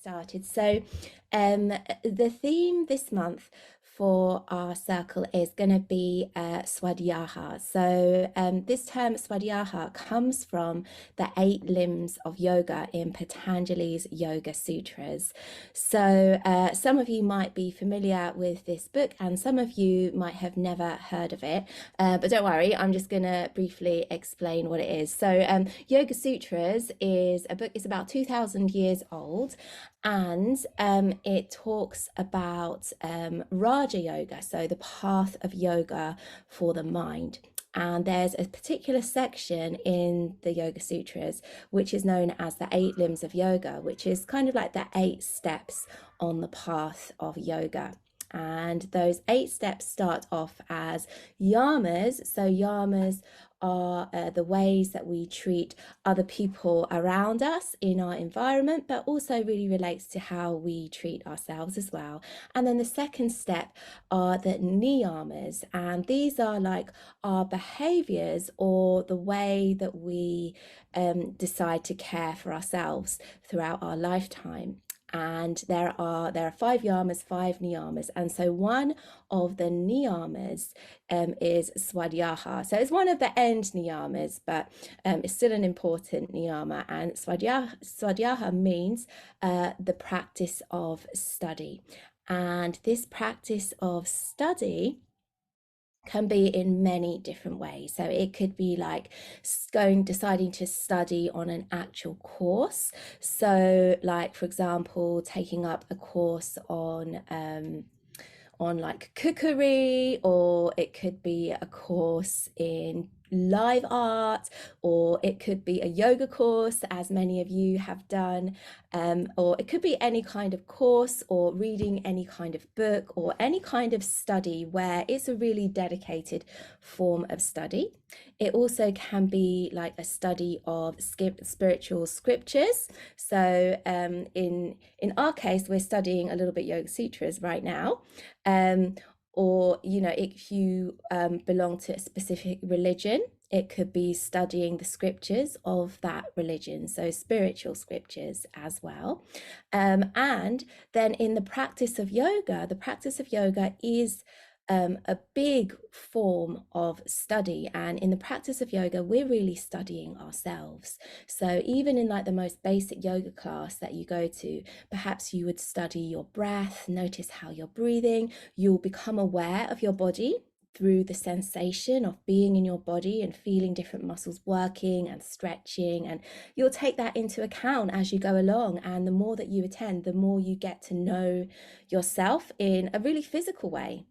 started. The theme this month for our circle is going to be Swadhyaya. This term Swadhyaya comes from the 8 limbs of yoga in Patanjali's Yoga Sutras. Some of you might be familiar with this book, and some of you might have never heard of it. But don't worry, I'm just going to briefly explain what it is. Yoga Sutras is a book. It's about 2,000 years old, and it talks about Raja Yoga, so the path of yoga for the mind. And there's a particular section in the Yoga Sutras which is known as the 8 limbs of yoga, which is kind of like the 8 steps on the path of yoga. And those 8 steps start off as yamas. So yamas are the ways that we treat other people around us in our environment, but also really relates to how we treat ourselves as well. And then the second step are the niyamas, and these are like our behaviors or the way that we decide to care for ourselves throughout our lifetime. And there are 5 yamas, 5 niyamas, and so one of the niyamas is Swadhyaya. So it's one of the end niyamas, but it's still an important niyama. And Swadhyaya means the practice of study, and this practice of study can be in many different ways. So it could be like deciding to study on an actual course. So like, for example, taking up a course on like cookery, or it could be a course in live art, or it could be a yoga course, as many of you have done, or it could be any kind of course, or reading any kind of book, or any kind of study where it's a really dedicated form of study. It also can be like a study of spiritual scriptures. So in our case, we're studying a little bit Yoga Sutras right now. Or, you know, if you belong to a specific religion, it could be studying the scriptures of that religion, so spiritual scriptures as well. And then in the practice of yoga is a big form of study, and in the practice of yoga we're really studying ourselves. So even in like the most basic yoga class that you go to, perhaps you would study your breath, notice how you're breathing. You'll become aware of your body through the sensation of being in your body and feeling different muscles working and stretching, and you'll take that into account as you go along. And the more that you attend, the more you get to know yourself in a really physical way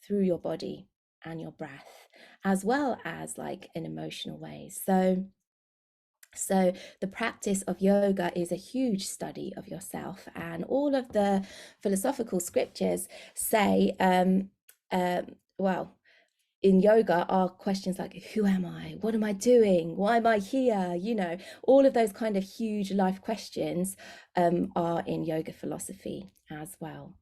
through your body and your breath, as well as like in emotional ways. So the practice of yoga is a huge study of yourself, and all of the philosophical scriptures say, well, in yoga are questions like, who am I? What am I doing? Why am I here? You know, all of those kind of huge life questions are in yoga philosophy as well.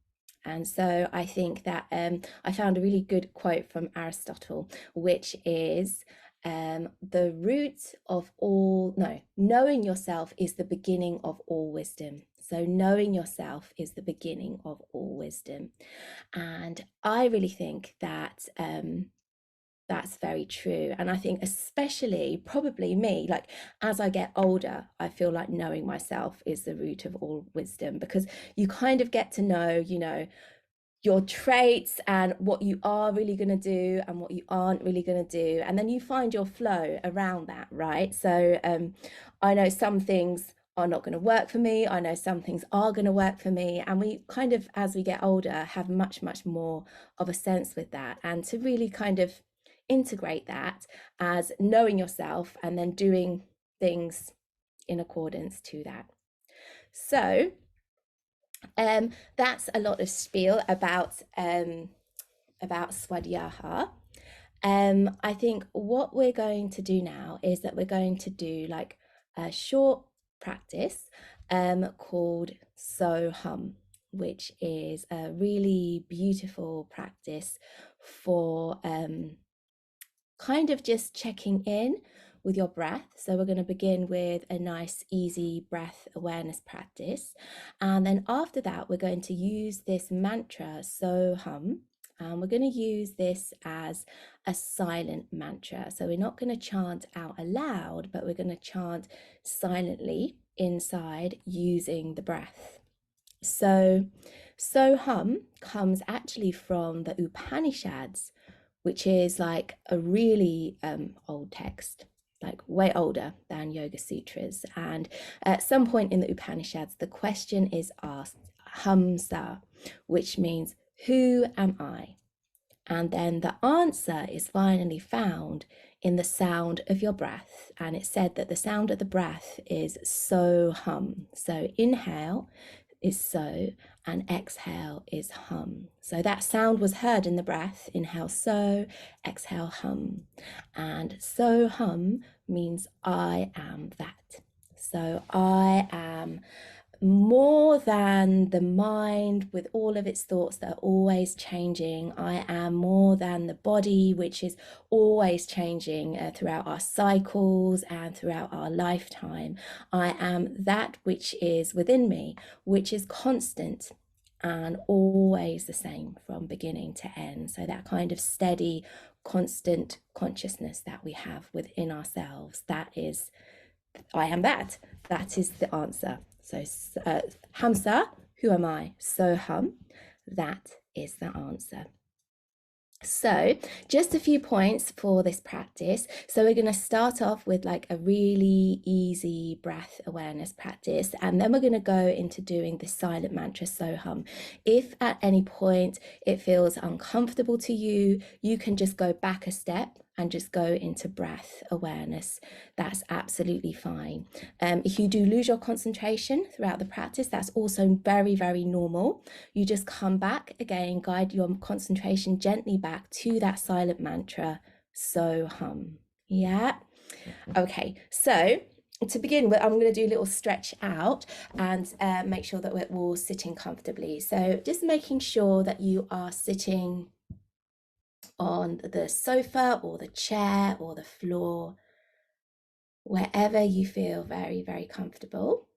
And so I think that I found a really good quote from Aristotle, which is the root of all, no, knowing yourself is the beginning of all wisdom. So knowing yourself is the beginning of all wisdom. And I really think that that's very true. And I think especially probably me, like as I get older, I feel like knowing myself is the root of all wisdom, because you kind of get to know, you know, your traits and what you are really going to do and what you aren't really going to do, and then you find your flow around that, right? I know some things are not going to work for me, I know some things are going to work for me, and we kind of, as we get older, have much more of a sense with that, and to really kind of integrate that as knowing yourself and then doing things in accordance to that. So that's a lot of spiel about Swadhyaya. I think what we're going to do now is that we're going to do like a short practice called So-Hum, which is a really beautiful practice for kind of just checking in with your breath. So we're going to begin with a nice, easy breath awareness practice. And then after that, we're going to use this mantra, So Hum. We're going to use this as a silent mantra. So we're not going to chant out aloud, but we're going to chant silently inside using the breath. So Hum comes actually from the Upanishads, which is like a really old text, like way older than Yoga Sutras. And at some point in the Upanishads, the question is asked, Hamsa, which means, who am I? And then the answer is finally found in the sound of your breath. And it's said that the sound of the breath is So Hum. So inhale is So, and exhale is Hum. So that sound was heard in the breath. Inhale So, exhale Hum. And So Hum means I am that. So I am more than the mind with all of its thoughts that are always changing. I am more than the body, which is always changing throughout our cycles and throughout our lifetime. I am that which is within me, which is constant and always the same from beginning to end. So that kind of steady, constant consciousness that we have within ourselves, that is, I am that. That is the answer. So Hamsa, who am I? So Hum, that is the answer. So just a few points for this practice. So we're going to start off with like a really easy breath awareness practice, and then we're going to go into doing the silent mantra So Hum. If at any point it feels uncomfortable to you, you can just go back a step and just go into breath awareness. That's absolutely fine. If you do lose your concentration throughout the practice, that's also very, very normal. You just come back again, guide your concentration gently back to that silent mantra, So Hum. Yeah. Okay. So to begin with, I'm going to do a little stretch out and make sure that we're all sitting comfortably. So just making sure that you are sitting on the sofa or the chair or the floor, wherever you feel very, very comfortable.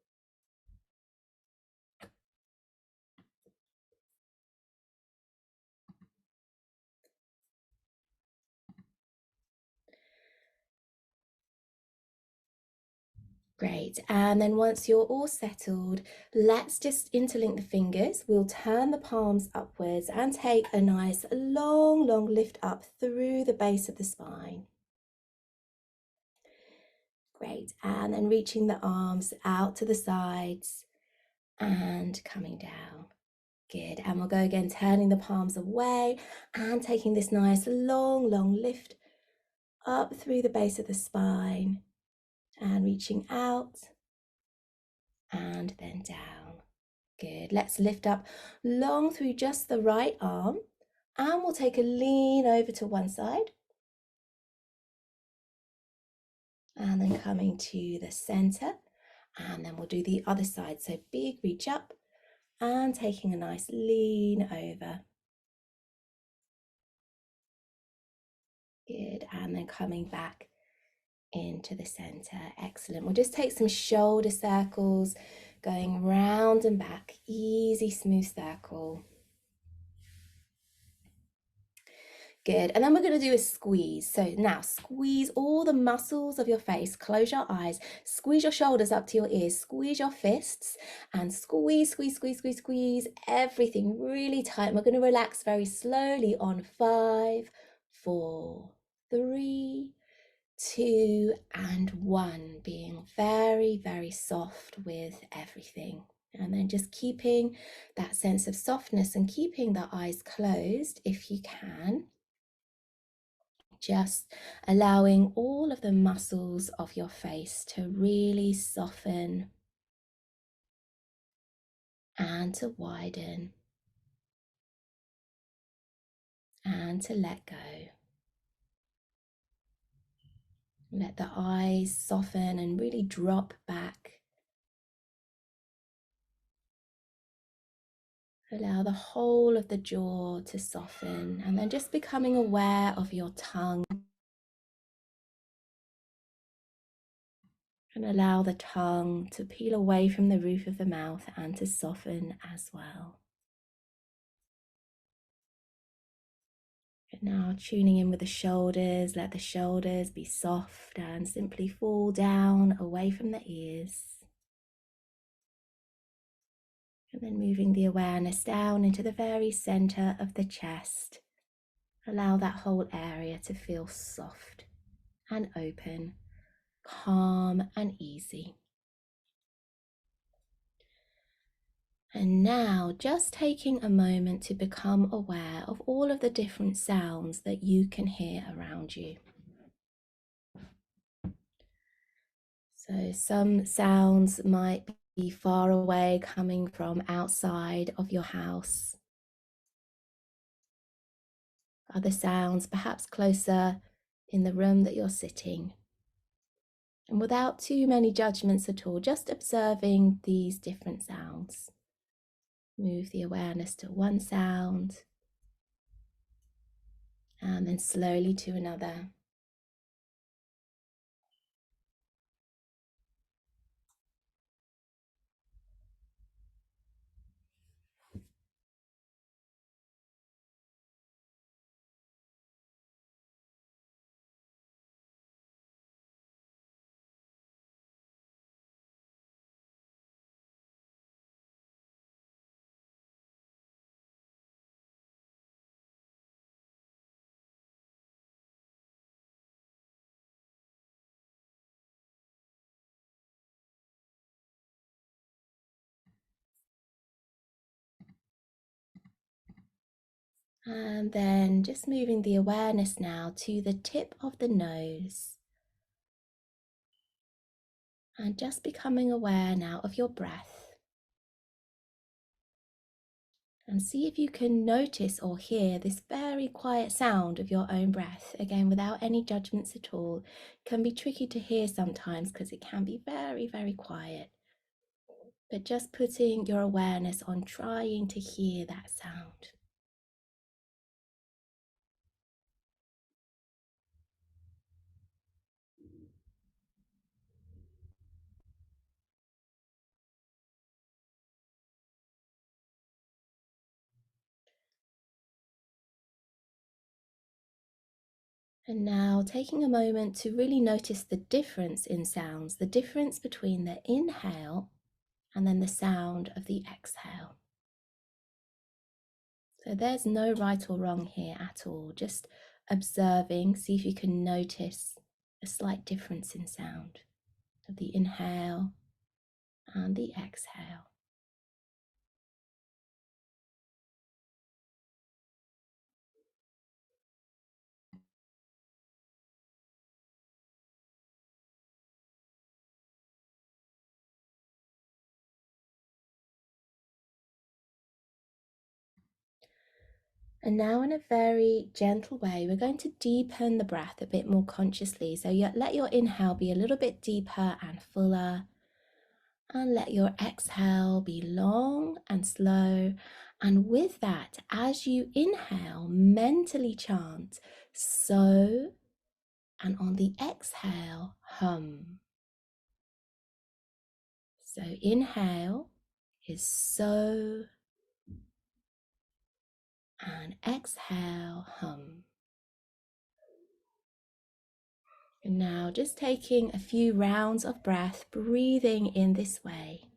Great. And then once you're all settled, let's just interlink the fingers. We'll turn the palms upwards and take a nice long, long lift up through the base of the spine. Great. And then reaching the arms out to the sides and coming down. Good. And we'll go again, turning the palms away and taking this nice long, long lift up through the base of the spine and reaching out and then down. Good. Let's lift up long through just the right arm, and we'll take a lean over to one side. And then coming to the center, and then we'll do the other side. So big reach up and taking a nice lean over. Good. And then coming back into the center. Excellent. We'll just take some shoulder circles, going round and back. Easy, smooth circle. Good. And then we're going to do a squeeze. So now squeeze all the muscles of your face. Close your eyes. Squeeze your shoulders up to your ears. Squeeze your fists and squeeze, squeeze, squeeze, squeeze, squeeze everything really tight. And we're going to relax very slowly on 5, 4, 3, 2, and 1. Being very, very soft with everything. And then just keeping that sense of softness and keeping the eyes closed if you can. Just allowing all of the muscles of your face to really soften and to widen and to let go. Let the eyes soften and really drop back. Allow the whole of the jaw to soften, and then just becoming aware of your tongue. And allow the tongue to peel away from the roof of the mouth and to soften as well. And now tuning in with the shoulders, let the shoulders be soft and simply fall down away from the ears. And then moving the awareness down into the very center of the chest. Allow that whole area to feel soft and open, calm and easy. And now just taking a moment to become aware of all of the different sounds that you can hear around you. So some sounds might be far away, coming from outside of your house. Other sounds perhaps closer in the room that you're sitting. And without too many judgments at all, just observing these different sounds. Move the awareness to one sound and then slowly to another. And then just moving the awareness now to the tip of the nose. And just becoming aware now of your breath. And see if you can notice or hear this very quiet sound of your own breath. Again, without any judgments at all. It can be tricky to hear sometimes because it can be very, very quiet. But just putting your awareness on trying to hear that sound. And now taking a moment to really notice the difference in sounds, the difference between the inhale and then the sound of the exhale. So there's no right or wrong here at all, just observing, see if you can notice a slight difference in sound of the inhale and the exhale. And now in a very gentle way, we're going to deepen the breath a bit more consciously. So you let your inhale be a little bit deeper and fuller. And let your exhale be long and slow. And with that, as you inhale, mentally chant so, and on the exhale, hum. So inhale is so, and exhale, hum. And now just taking a few rounds of breath, breathing in this way.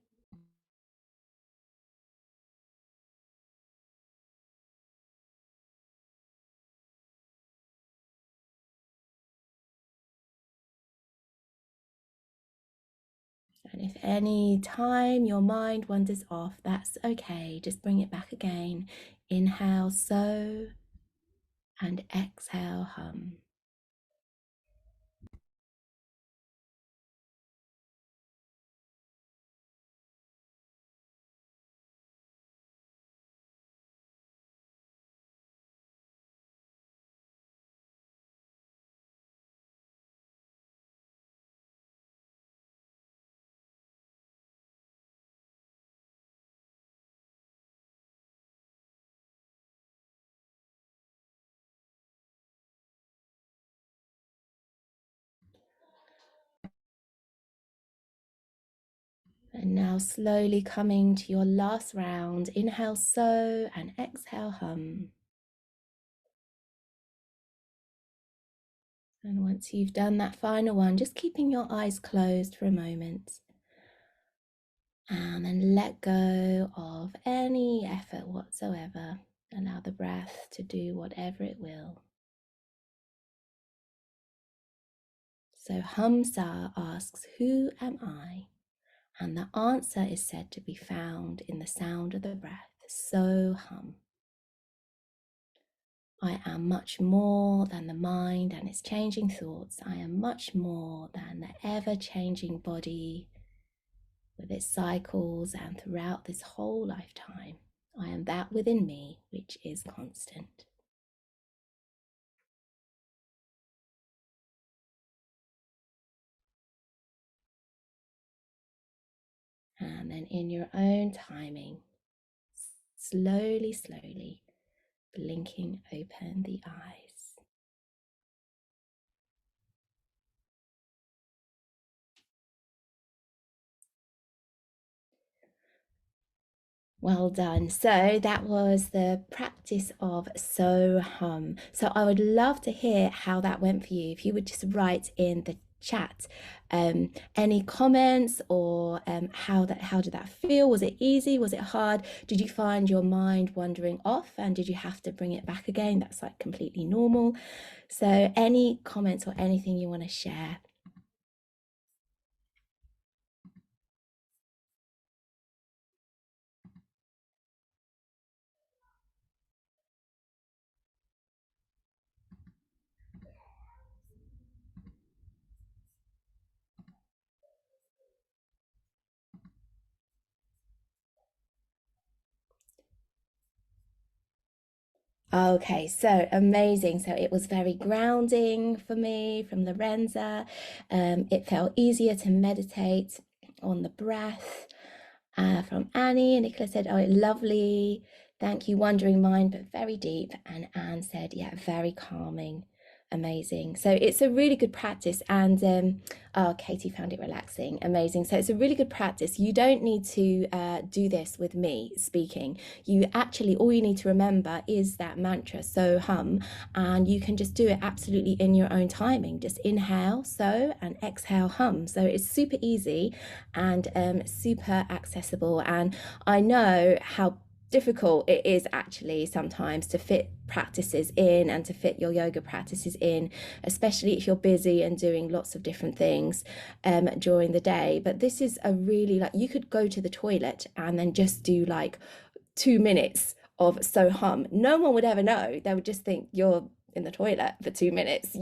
And if any time your mind wanders off, that's okay. Just bring it back again. Inhale, so, and exhale, hum. And now slowly coming to your last round. Inhale, so, and exhale, hum. And once you've done that final one, just keeping your eyes closed for a moment. And then let go of any effort whatsoever. Allow the breath to do whatever it will. So Hamza asks, who am I? And the answer is said to be found in the sound of the breath. So hum. I am much more than the mind and its changing thoughts. I am much more than the ever-changing body with its cycles, and throughout this whole lifetime, I am that within me which is constant. And then in your own timing, slowly, slowly blinking open the eyes. Well done. So that was the practice of So Hum. So I would love to hear how that went for you. If you would just write in the chat any comments, or how did that feel? Was it easy? Was it hard? Did you find your mind wandering off, and did you have to bring it back again? That's like completely normal. So any comments or anything you want to share? Okay, so amazing. So it was very grounding for me from Lorenza. It felt easier to meditate on the breath. From Annie, and Nicola said, oh, lovely. Thank you, wandering mind, but very deep. And Anne said, yeah, very calming. Amazing. So it's a really good practice. And oh, Katie found it relaxing. Amazing. So it's a really good practice. You don't need to do this with me speaking. You actually, all you need to remember is that mantra, so hum, and you can just do it absolutely in your own timing. Just inhale, so, and exhale, hum. So it's super easy and super accessible. And I know how difficult it is actually sometimes to fit practices in and to fit your yoga practices in, especially if you're busy and doing lots of different things during the day. But this is a really, like, you could go to the toilet and then just do like 2 minutes of so hum. No one would ever know. They would just think you're in the toilet for 2 minutes,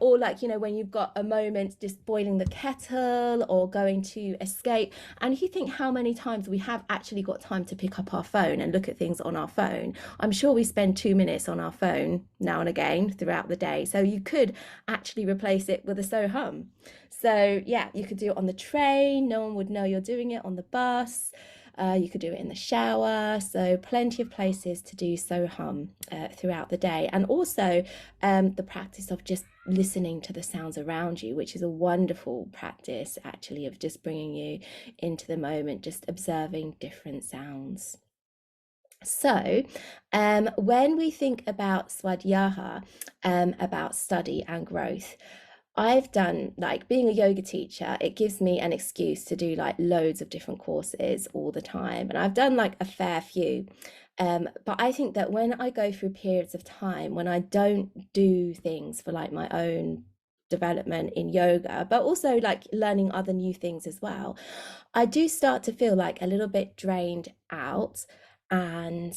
or like, when you've got a moment just boiling the kettle or going to escape. And if you think how many times we have actually got time to pick up our phone and look at things on our phone, I'm sure we spend 2 minutes on our phone now and again throughout the day. So you could actually replace it with a so hum. So yeah, you could do it on the train. No one would know you're doing it. On the bus. You could do it in the shower. So plenty of places to do so hum throughout the day. And also the practice of just listening to the sounds around you, which is a wonderful practice actually, of just bringing you into the moment, just observing different sounds. So when we think about Swadhyaya, about study and growth, I've done, like, being a yoga teacher, it gives me an excuse to do like loads of different courses all the time. And I've done like a fair few. But I think that when I go through periods of time when I don't do things for like my own development in yoga, but also like learning other new things as well, I do start to feel like a little bit drained out. And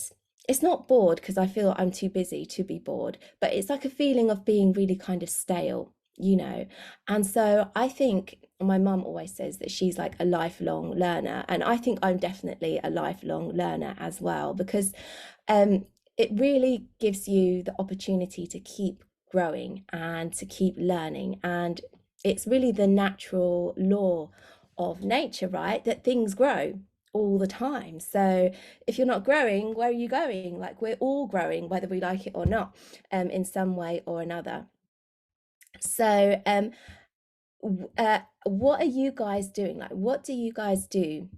it's not bored because I feel I'm too busy to be bored, but it's like a feeling of being really kind of stale. And so I think my mum always says that she's like a lifelong learner, and I think I'm definitely a lifelong learner as well, because it really gives you the opportunity to keep growing and to keep learning. And it's really the natural law of nature, right? That things grow all the time. So if you're not growing, where are you going? Like, we're all growing, whether we like it or not, in some way or another. So What are you guys doing? Like, what do you guys do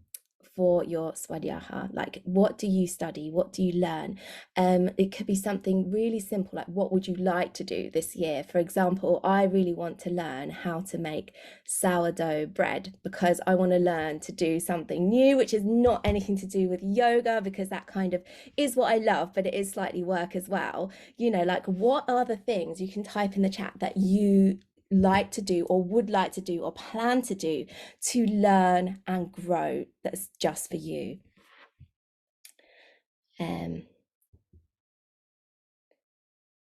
for your swadhyaya? Like, what do you study? What do you learn? It could be something really simple, like what would you like to do this year? For example, I really want to learn how to make sourdough bread because I want to learn to do something new, which is not anything to do with yoga because that kind of is what I love, but it is slightly work as well. You know, like what are the things you can type in the chat that you like to do or would like to do or plan to do to learn and grow that's just for you. um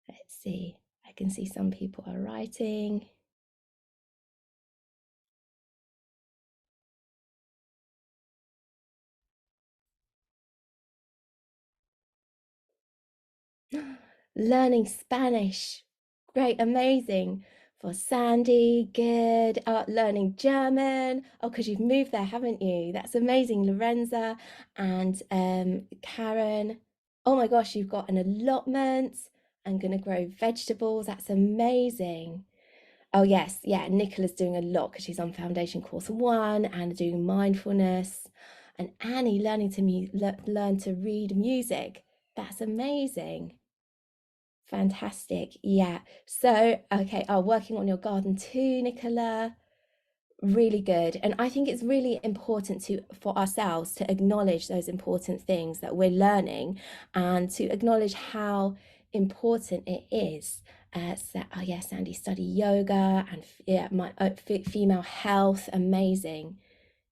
let's see, I can see some people are writing. Learning Spanish. Great, amazing. For Sandy, good. Learning German. Oh, because you've moved there, haven't you? That's amazing. Lorenza and Karen. Oh my gosh, you've got an allotment and going to grow vegetables. That's amazing. Oh, yes. Yeah, Nicola's doing a lot because she's on Foundation Course 1 and doing mindfulness. And Annie learning to learn to read music. That's amazing. Fantastic. Yeah. So, okay, working on your garden too, Nicola. Really good. And I think it's really important to for ourselves to acknowledge those important things that we're learning and to acknowledge how important it is. So, oh yeah, Sandy, study yoga and yeah, my female health, amazing.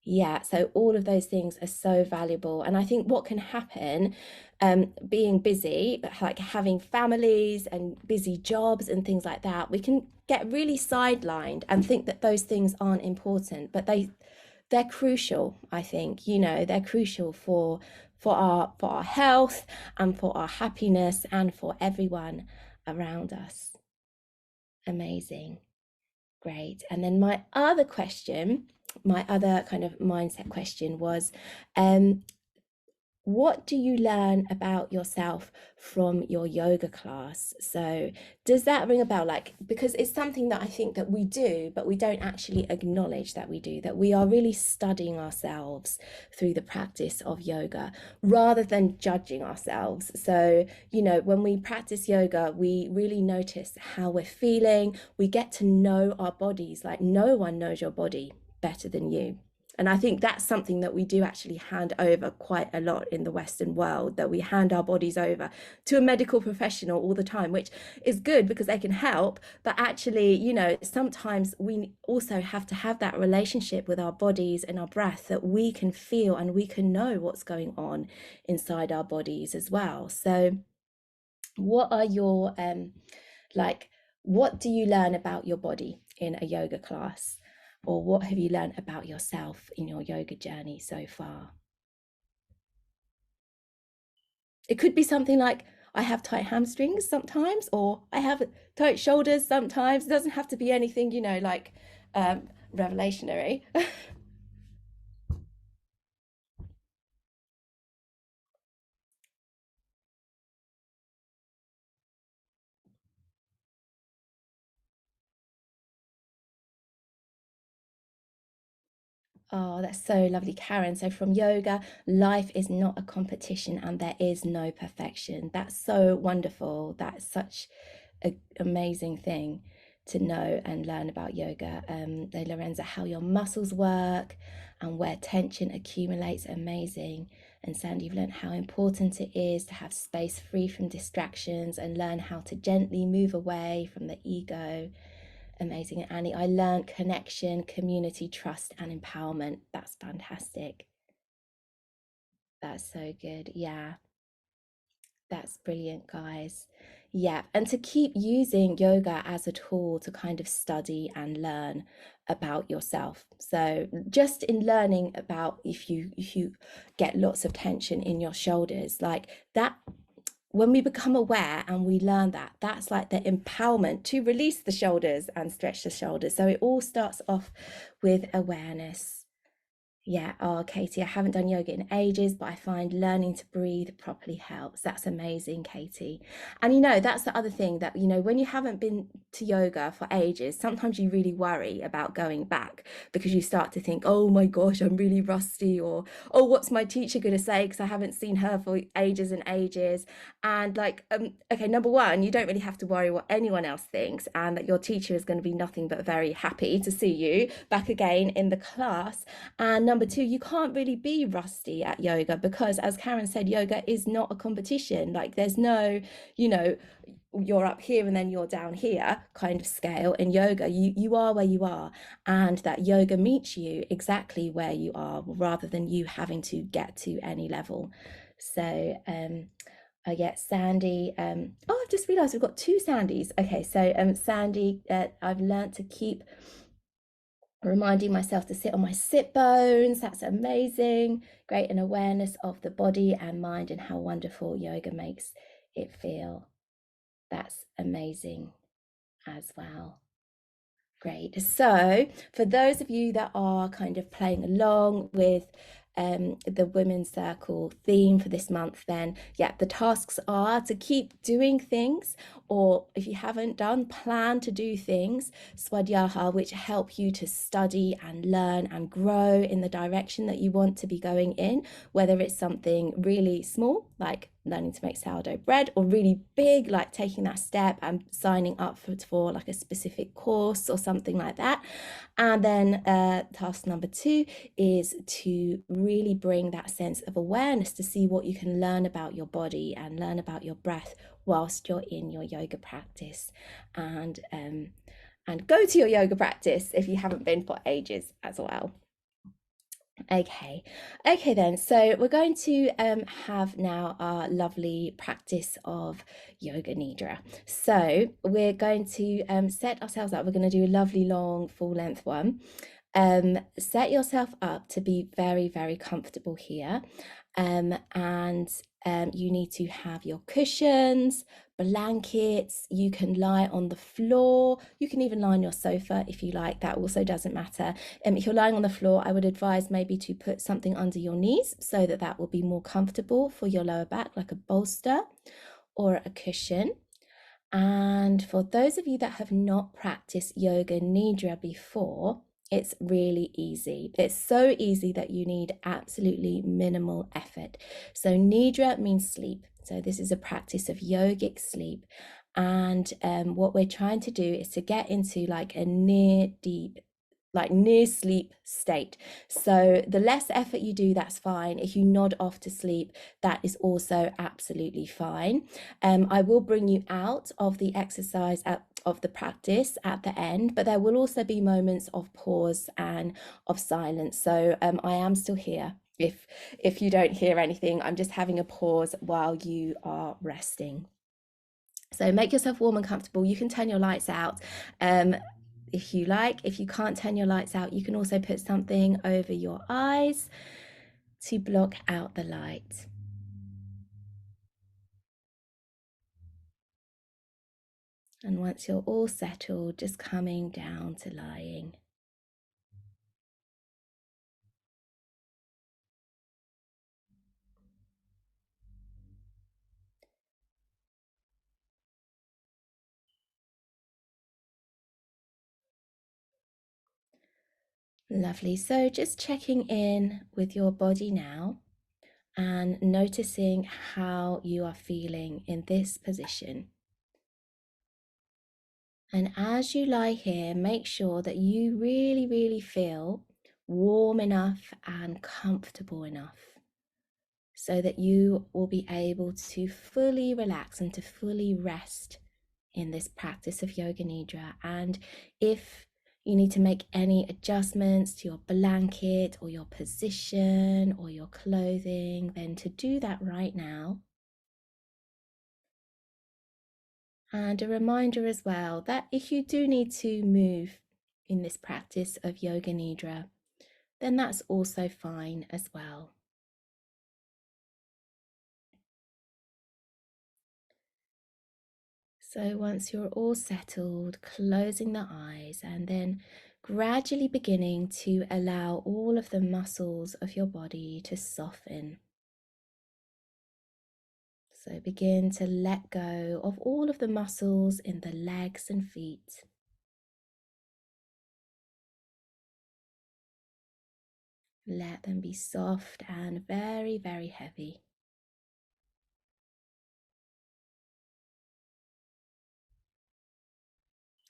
Yeah, so all of those things are so valuable. And I think what can happen, being busy, like having families and busy jobs and things like that, we can get really sidelined and think that those things aren't important, but they're crucial, I think. You know, they're crucial for our health and for our happiness and for everyone around us. Amazing. Great. And then my other kind of mindset question was, um, what do you learn about yourself from your yoga class? So does that ring a bell? Like, because it's something that I think that we do, but we don't actually acknowledge that we do, that we are really studying ourselves through the practice of yoga rather than judging ourselves. So, you know, when we practice yoga, we really notice how we're feeling. We get to know our bodies. Like, no one knows your body better than you. And I think that's something that we do actually hand over quite a lot in the Western world, that we hand our bodies over to a medical professional all the time, which is good because they can help. But actually, you know, sometimes we also have to have that relationship with our bodies and our breath that we can feel and we can know what's going on inside our bodies as well. So, what are your, like, what do you learn about your body in a yoga class? Or what have you learned about yourself in your yoga journey so far? It could be something like, I have tight hamstrings sometimes, or I have tight shoulders sometimes. It doesn't have to be anything, you know, like revelationary. Oh, that's so lovely, Karen. So, from yoga, life is not a competition and there is no perfection. That's so wonderful. That's such an amazing thing to know and learn about yoga. Lorenza, how your muscles work and where tension accumulates, amazing. And Sandy, you've learned how important it is to have space free from distractions and learn how to gently move away from the ego. Amazing. And Annie, I learned connection, community, trust, and empowerment. That's fantastic. That's so good. Yeah, that's brilliant, guys. Yeah, and to keep using yoga as a tool to kind of study and learn about yourself. So just in learning about if you get lots of tension in your shoulders, like that, when we become aware and we learn that, that's like the empowerment to release the shoulders and stretch the shoulders. So it all starts off with awareness. Yeah, oh, Katie, I haven't done yoga in ages, but I find learning to breathe properly helps. That's amazing, Katie. And that's the other thing that, when you haven't been to yoga for ages, sometimes you really worry about going back because you start to think, oh my gosh, I'm really rusty, or oh, what's my teacher going to say? Because I haven't seen her for ages and ages. And like, okay, number one, you don't really have to worry what anyone else thinks, and that your teacher is going to be nothing but very happy to see you back again in the class. And number two, you can't really be rusty at yoga because, as Karen said, yoga is not a competition. Like, there's no, you know, you're up here and then you're down here kind of scale. In yoga, you are where you are, and that yoga meets you exactly where you are rather than you having to get to any level. So, I get Sandy. Oh, I've just realized we've got two Sandys. Okay, so Sandy, I've learned to keep reminding myself to sit on my sit bones. That's amazing. Great. An awareness of the body and mind and how wonderful yoga makes it feel. That's amazing as well. Great. So, for those of you that are kind of playing along with the Women's Circle theme for this month, then yeah, the tasks are to keep doing things, or if you haven't done, plan to do things, Swadhyaya, which help you to study and learn and grow in the direction that you want to be going in, whether it's something really small, like learning to make sourdough bread, or really big, like taking that step and signing up for like a specific course or something like that. And then task number two is to really bring that sense of awareness to see what you can learn about your body and learn about your breath whilst you're in your yoga practice, and go to your yoga practice if you haven't been for ages as well. Okay, okay then. So we're going to have now our lovely practice of Yoga Nidra. So we're going to set ourselves up. We're going to do a lovely long full length one. Set yourself up to be very, very comfortable here. And you need to have your cushions, blankets. You can lie on the floor. You can even lie on your sofa if you like. That also doesn't matter. If you're lying on the floor, I would advise maybe to put something under your knees so that that will be more comfortable for your lower back, like a bolster or a cushion. And for those of you that have not practiced Yoga Nidra before, it's really easy. It's so easy that you need absolutely minimal effort. So Nidra means sleep. So this is a practice of yogic sleep. And what we're trying to do is to get into like a near sleep state. So the less effort you do, that's fine. If you nod off to sleep, that is also absolutely fine. I will bring you out of the exercise of the practice at the end, but there will also be moments of pause and of silence. So I am still here. If you don't hear anything, I'm just having a pause while you are resting. So make yourself warm and comfortable. You can turn your lights out if you like. If you can't turn your lights out, you can also put something over your eyes to block out the light. And once you're all settled, just coming down to lying. Lovely. So just checking in with your body now and noticing how you are feeling in this position. And as you lie here, make sure that you really, really feel warm enough and comfortable enough so that you will be able to fully relax and to fully rest in this practice of Yoga Nidra. And if you need to make any adjustments to your blanket or your position or your clothing, then to do that right now. And a reminder as well that if you do need to move in this practice of Yoga Nidra, then that's also fine as well. So once you're all settled, closing the eyes and then gradually beginning to allow all of the muscles of your body to soften. So begin to let go of all of the muscles in the legs and feet. Let them be soft and very, very heavy.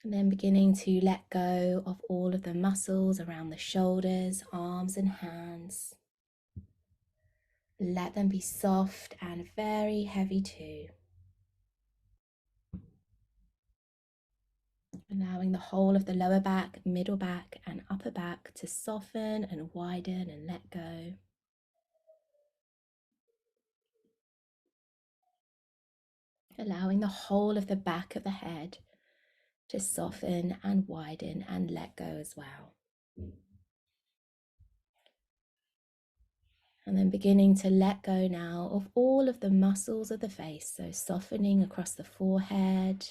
And then beginning to let go of all of the muscles around the shoulders, arms and hands. Let them be soft and very heavy too. Allowing the whole of the lower back, middle back and upper back to soften and widen and let go. Allowing the whole of the back of the head to soften and widen and let go as well. And then beginning to let go now of all of the muscles of the face. So softening across the forehead,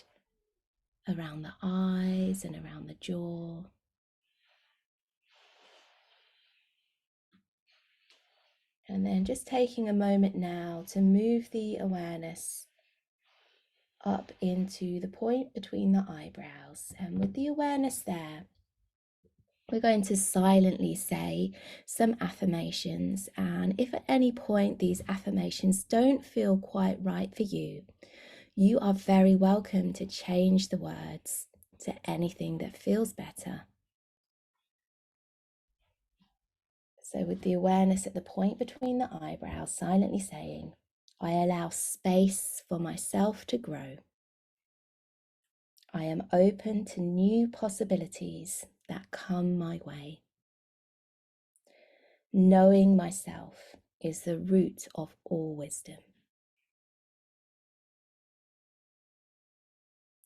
around the eyes and around the jaw. And then just taking a moment now to move the awareness up into the point between the eyebrows. And with the awareness there, we're going to silently say some affirmations. And if at any point these affirmations don't feel quite right for you, you are very welcome to change the words to anything that feels better. So with the awareness at the point between the eyebrows, silently saying, I allow space for myself to grow. I am open to new possibilities that come my way. Knowing myself is the root of all wisdom.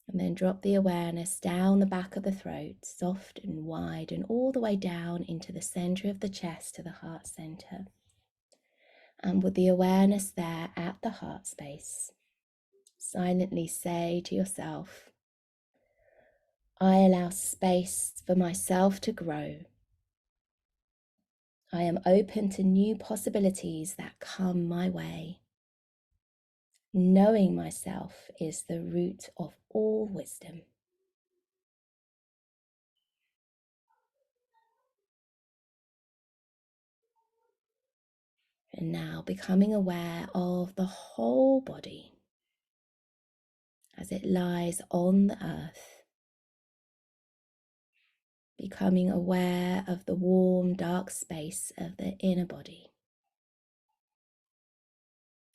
And then drop the awareness down the back of the throat, soft and wide, and all the way down into the center of the chest to the heart center. And with the awareness there at the heart space, silently say to yourself, I allow space for myself to grow. I am open to new possibilities that come my way. Knowing myself is the root of all wisdom. And now becoming aware of the whole body as it lies on the earth. Becoming aware of the warm, dark space of the inner body.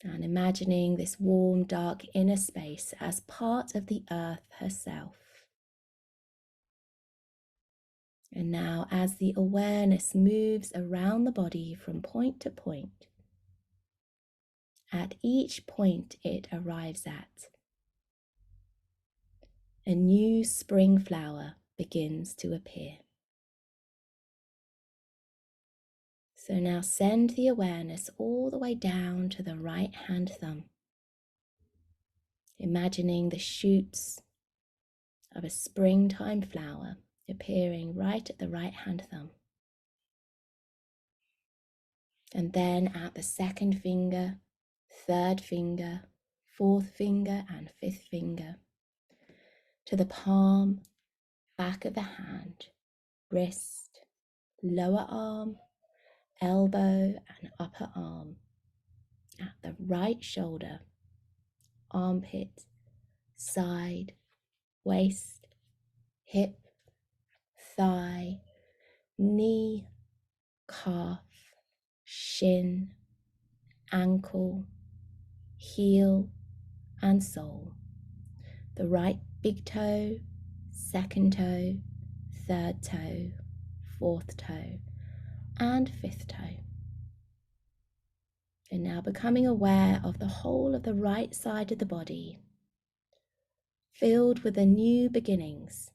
And imagining this warm, dark inner space as part of the earth herself. And now as the awareness moves around the body from point to point, at each point it arrives at, a new spring flower begins to appear. So now send the awareness all the way down to the right hand thumb, imagining the shoots of a springtime flower appearing right at the right hand thumb. And then at the second finger, third finger, fourth finger and fifth finger, to the palm, back of the hand, wrist, lower arm, elbow and upper arm, at the right shoulder, armpit, side, waist, hip, thigh, knee, calf, shin, ankle, heel and sole. The right big toe, second toe, third toe, fourth toe and fifth toe. And now becoming aware of the whole of the right side of the body, filled with the new beginnings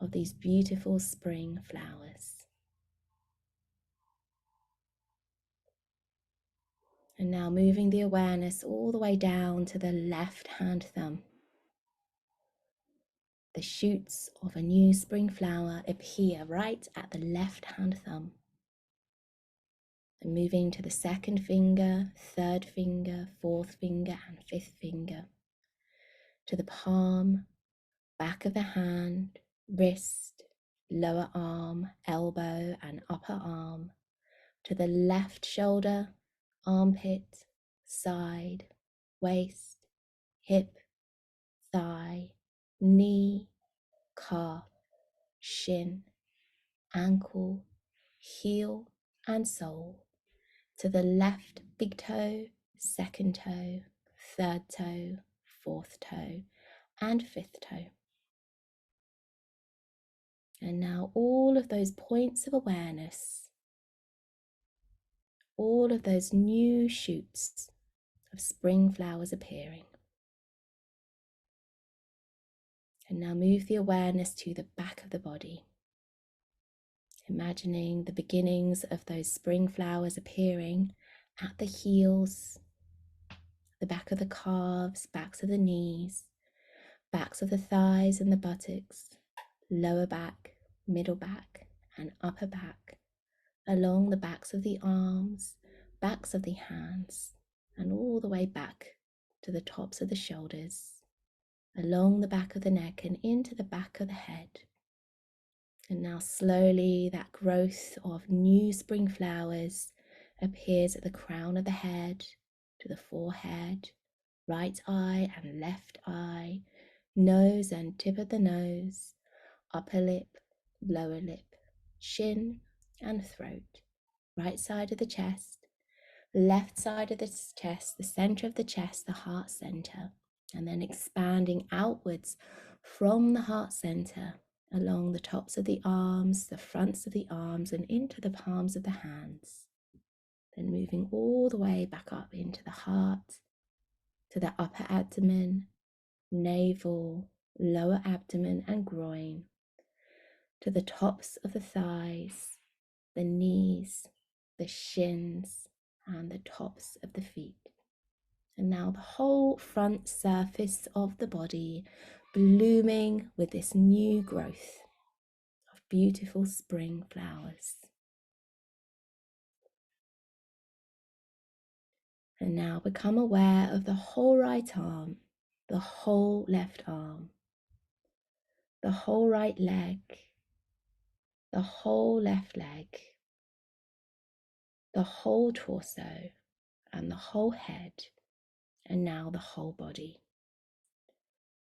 of these beautiful spring flowers. And now moving the awareness all the way down to the left hand thumb. The shoots of a new spring flower appear right at the left-hand thumb. And moving to the second finger, third finger, fourth finger, and fifth finger. To the palm, back of the hand, wrist, lower arm, elbow, and upper arm. To the left shoulder, armpit, side, waist, hip, thigh, knee, calf, shin, ankle, heel, and sole. To the left big toe, second toe, third toe, fourth toe, and fifth toe. And now all of those points of awareness, all of those new shoots of spring flowers appearing. And now move the awareness to the back of the body, imagining the beginnings of those spring flowers appearing at the heels, the back of the calves, backs of the knees, backs of the thighs and the buttocks, lower back, middle back, and upper back, along the backs of the arms, backs of the hands, and all the way back to the tops of the shoulders, along the back of the neck and into the back of the head. And now slowly that growth of new spring flowers appears at the crown of the head, to the forehead, right eye and left eye, nose and tip of the nose, upper lip, lower lip, chin and throat, right side of the chest, left side of the chest, the center of the chest, the heart center, and then expanding outwards from the heart center along the tops of the arms, the fronts of the arms, and into the palms of the hands. Then moving all the way back up into the heart, to the upper abdomen, navel, lower abdomen, and groin, to the tops of the thighs, the knees, the shins, and the tops of the feet. And now the whole front surface of the body blooming with this new growth of beautiful spring flowers. And now become aware of the whole right arm, the whole left arm, the whole right leg, the whole left leg, the whole torso, and the whole head, and now the whole body.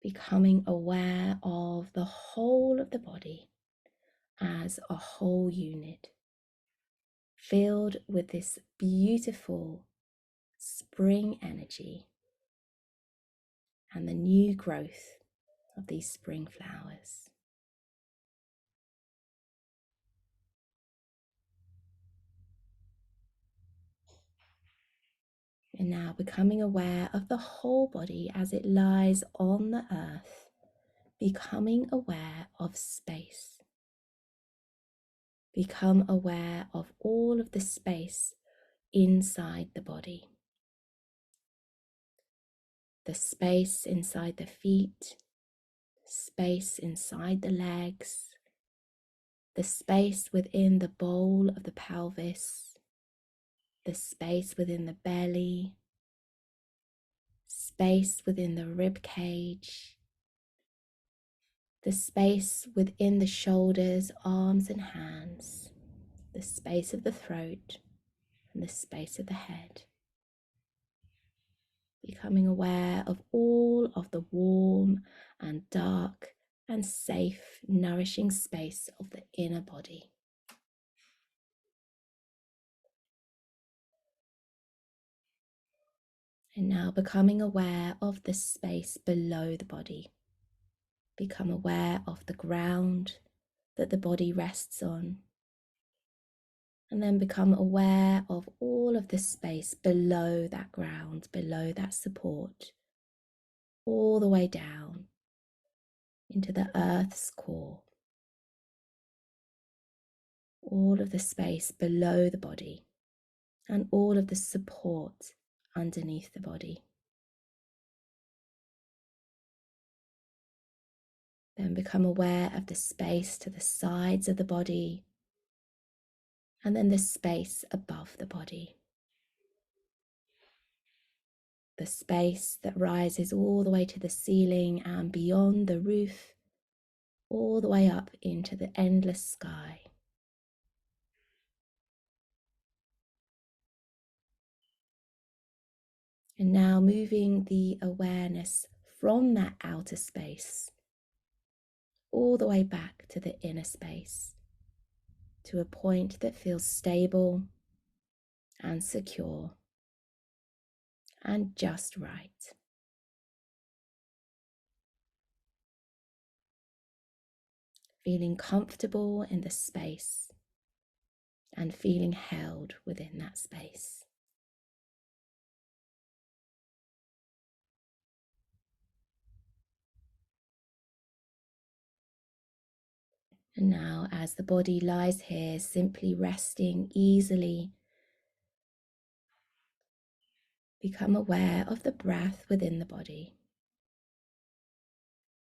Becoming aware of the whole of the body as a whole unit, filled with this beautiful spring energy and the new growth of these spring flowers. And now becoming aware of the whole body as it lies on the earth, becoming aware of space. Become aware of all of the space inside the body. The space inside the feet, space inside the legs, the space within the bowl of the pelvis, the space within the belly, space within the rib cage, the space within the shoulders, arms and hands, the space of the throat, and the space of the head. Becoming aware of all of the warm and dark and safe, nourishing space of the inner body. And now becoming aware of the space below the body. Become aware of the ground that the body rests on. And then become aware of all of the space below that ground, below that support, all the way down into the earth's core. All of the space below the body and all of the support underneath the body. Then become aware of the space to the sides of the body, and then the space above the body. The space that rises all the way to the ceiling and beyond the roof, all the way up into the endless sky. And now moving the awareness from that outer space all the way back to the inner space, to a point that feels stable and secure and just right. Feeling comfortable in the space and feeling held within that space. And now, as the body lies here, simply resting easily, become aware of the breath within the body.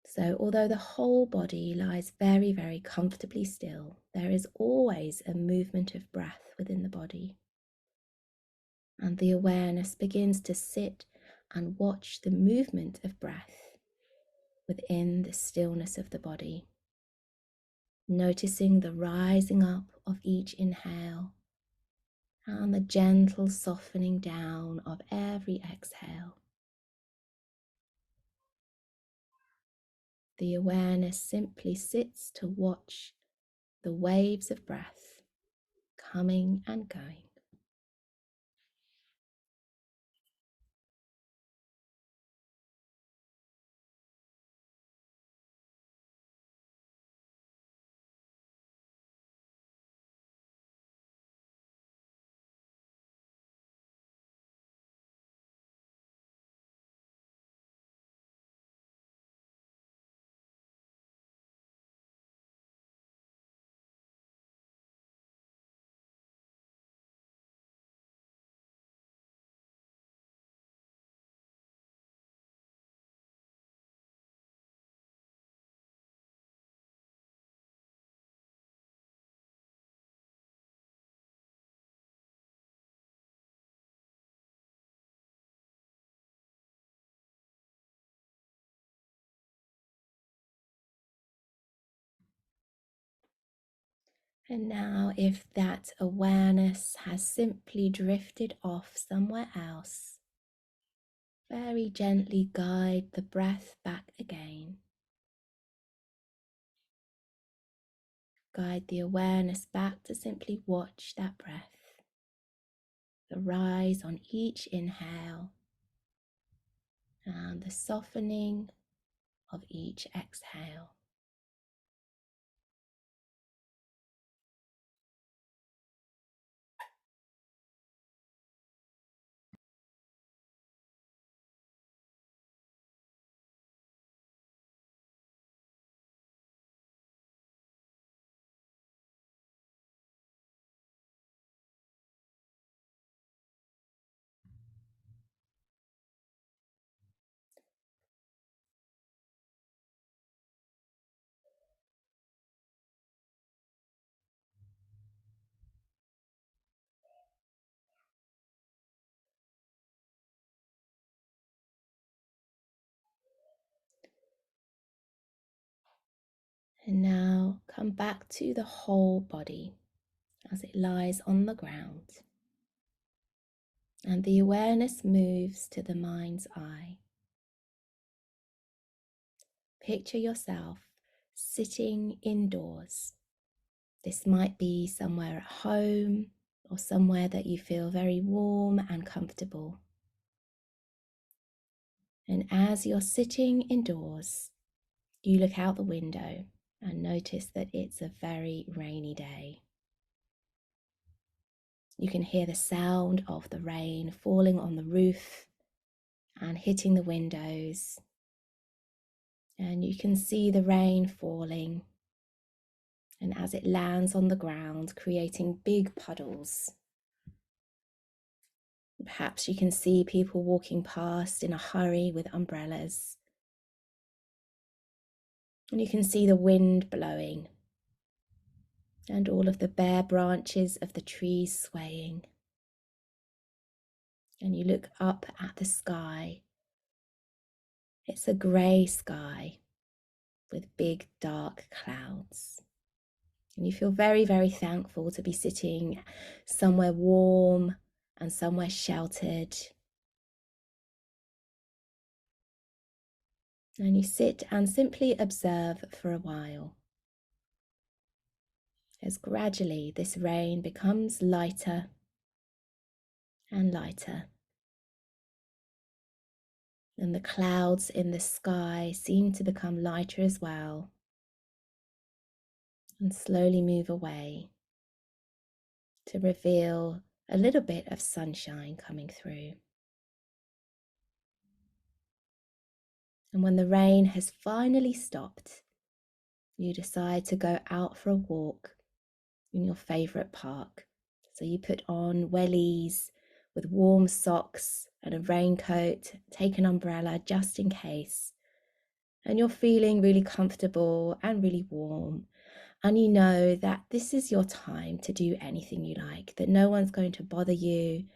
So, although the whole body lies very, very comfortably still, there is always a movement of breath within the body. And the awareness begins to sit and watch the movement of breath within the stillness of the body. Noticing the rising up of each inhale and the gentle softening down of every exhale. The awareness simply sits to watch the waves of breath coming and going. And now, if that awareness has simply drifted off somewhere else, very gently guide the breath back again. Guide the awareness back to simply watch that breath, the rise on each inhale and the softening of each exhale. And now come back to the whole body as it lies on the ground. And the awareness moves to the mind's eye. Picture yourself sitting indoors. This might be somewhere at home or somewhere that you feel very warm and comfortable. And as you're sitting indoors, you look out the window and notice that it's a very rainy day. You can hear the sound of the rain falling on the roof and hitting the windows. And you can see the rain falling, and as it lands on the ground, creating big puddles. Perhaps you can see people walking past in a hurry with umbrellas. And you can see the wind blowing and all of the bare branches of the trees swaying. And you look up at the sky. It's a grey sky with big dark clouds. And you feel very, very thankful to be sitting somewhere warm and somewhere sheltered. And you sit and simply observe for a while, as gradually this rain becomes lighter and lighter. And the clouds in the sky seem to become lighter as well and slowly move away to reveal a little bit of sunshine coming through. And when the rain has finally stopped, you decide to go out for a walk in your favourite park. So you put on wellies with warm socks and a raincoat, take an umbrella just in case. And you're feeling really comfortable and really warm. And you know that this is your time to do anything you like, that no one's going to bother you.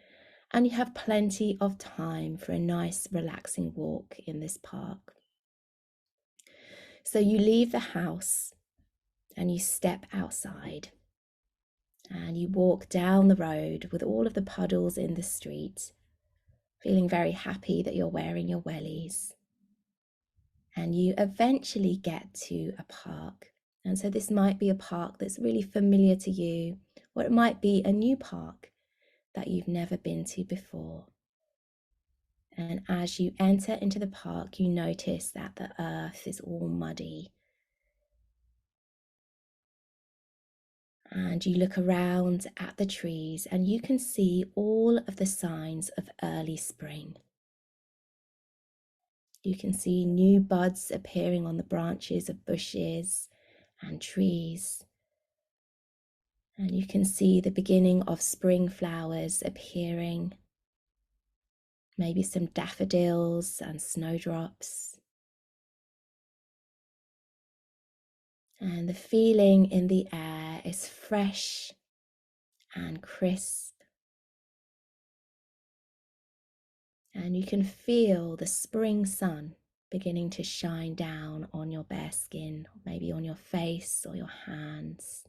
And you have plenty of time for a nice, relaxing walk in this park. So you leave the house and you step outside. And you walk down the road with all of the puddles in the street, feeling very happy that you're wearing your wellies. And you eventually get to a park. And so this might be a park that's really familiar to you, or it might be a new park that you've never been to before. And as you enter into the park, you notice that the earth is all muddy. And you look around at the trees and you can see all of the signs of early spring. You can see new buds appearing on the branches of bushes and trees. And you can see the beginning of spring flowers appearing. Maybe some daffodils and snowdrops. And the feeling in the air is fresh and crisp. And you can feel the spring sun beginning to shine down on your bare skin, maybe on your face or your hands.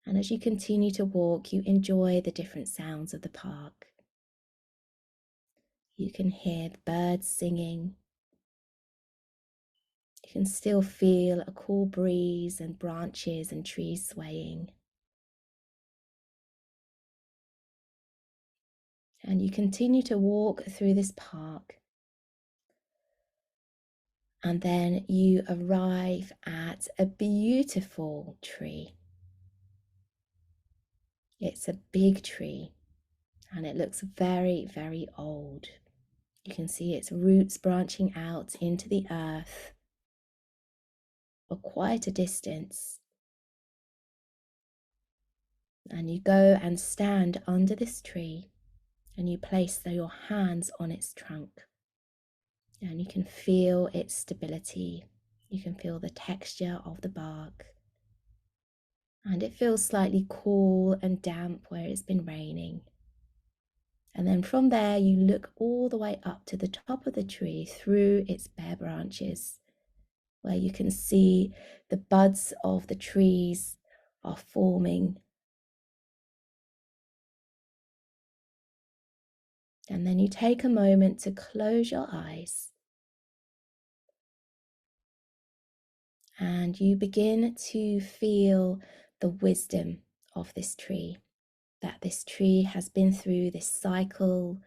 And as you continue to walk, you enjoy the different sounds of the park. You can hear the birds singing. You can still feel a cool breeze and branches and trees swaying. And you continue to walk through this park. And then you arrive at a beautiful tree. It's a big tree and it looks very, very old. You can see its roots branching out into the earth for quite a distance. And you go and stand under this tree and you place your hands on its trunk. And you can feel its stability. You can feel the texture of the bark. And it feels slightly cool and damp where it's been raining. And then from there, you look all the way up to the top of the tree through its bare branches, where you can see the buds of the trees are forming. And then you take a moment to close your eyes. And you begin to feel the wisdom of this tree, that this tree has been through this cycle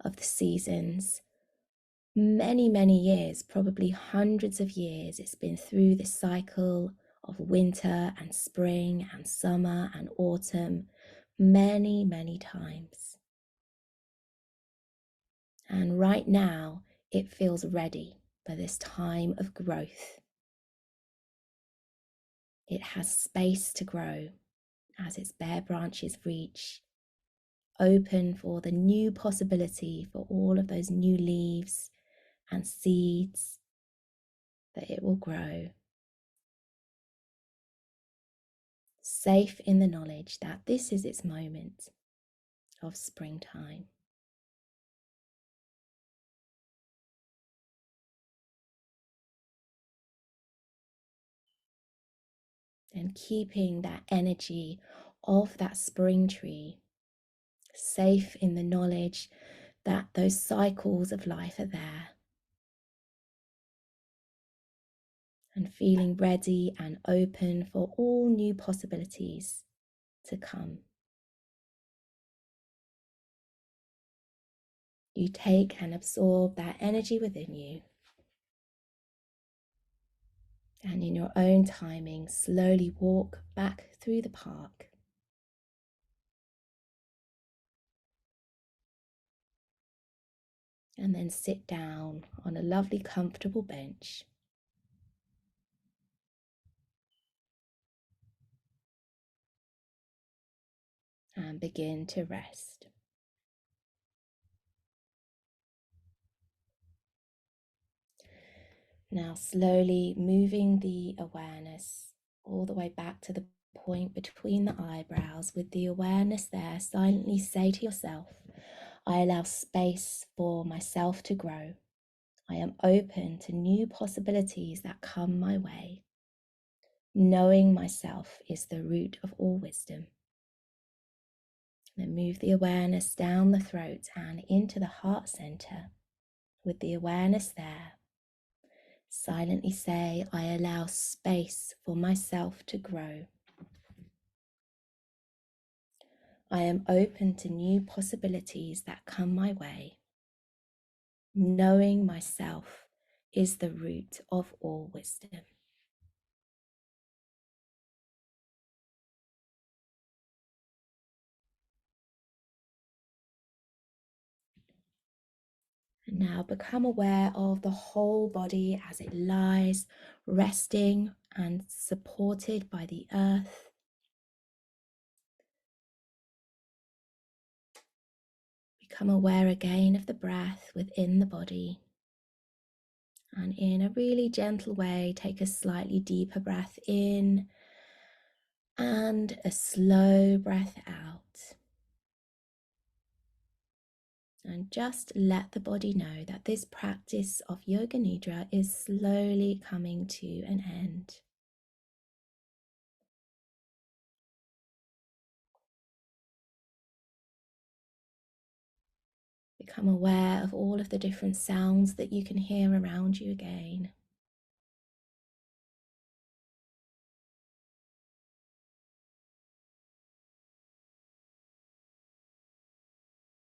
of the seasons. Many, many years, probably hundreds of years, it's been through this cycle of winter and spring and summer and autumn many, many times. And right now, it feels ready for this time of growth. It has space to grow as its bare branches reach, open for the new possibility for all of those new leaves and seeds that it will grow safe in the knowledge that this is its moment of springtime. And keeping that energy of that spring tree safe in the knowledge that those cycles of life are there. And feeling ready and open for all new possibilities to come. You take and absorb that energy within you. And in your own timing, slowly walk back through the park. And then sit down on a lovely, comfortable bench. And begin to rest. Now slowly moving the awareness all the way back to the point between the eyebrows. With the awareness there, silently say to yourself, I allow space for myself to grow. I am open to new possibilities that come my way. Knowing myself is the root of all wisdom. Then move the awareness down the throat and into the heart center. With the awareness there, silently say, I allow space for myself to grow. I am open to new possibilities that come my way. Knowing myself is the root of all wisdom. And now become aware of the whole body as it lies, resting and supported by the earth. Become aware again of the breath within the body. And in a really gentle way, take a slightly deeper breath in and a slow breath out. And just let the body know that this practice of Yoga Nidra is slowly coming to an end. Become aware of all of the different sounds that you can hear around you again.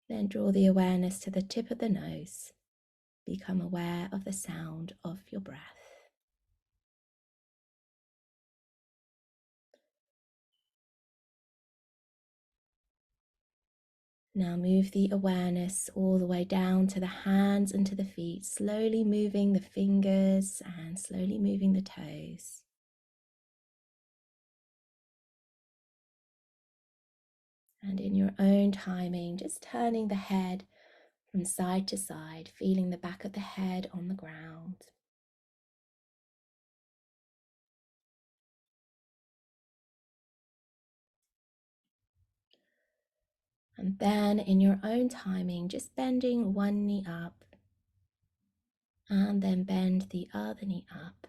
Then draw the awareness to the tip of the nose. Become aware of the sound of your breath. Now move the awareness all the way down to the hands and to the feet, slowly moving the fingers and slowly moving the toes. And in your own timing, just turning the head from side to side, feeling the back of the head on the ground. And then in your own timing, just bending one knee up and then bend the other knee up.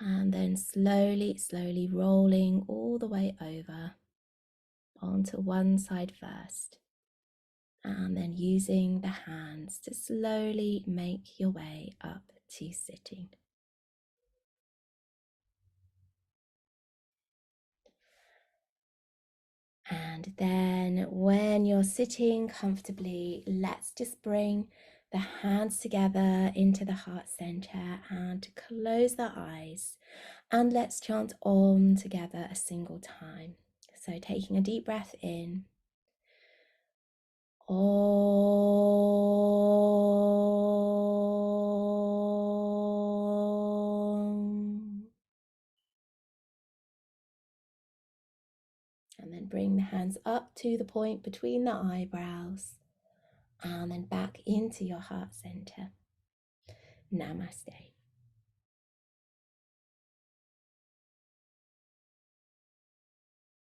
And then slowly, slowly rolling all the way over onto one side first. And then using the hands to slowly make your way up to sitting. And then when you're sitting comfortably, let's just bring the hands together into the heart center and close the eyes. And let's chant Om together a single time. So taking a deep breath in. Om. And then bring the hands up to the point between the eyebrows and then back into your heart center. Namaste.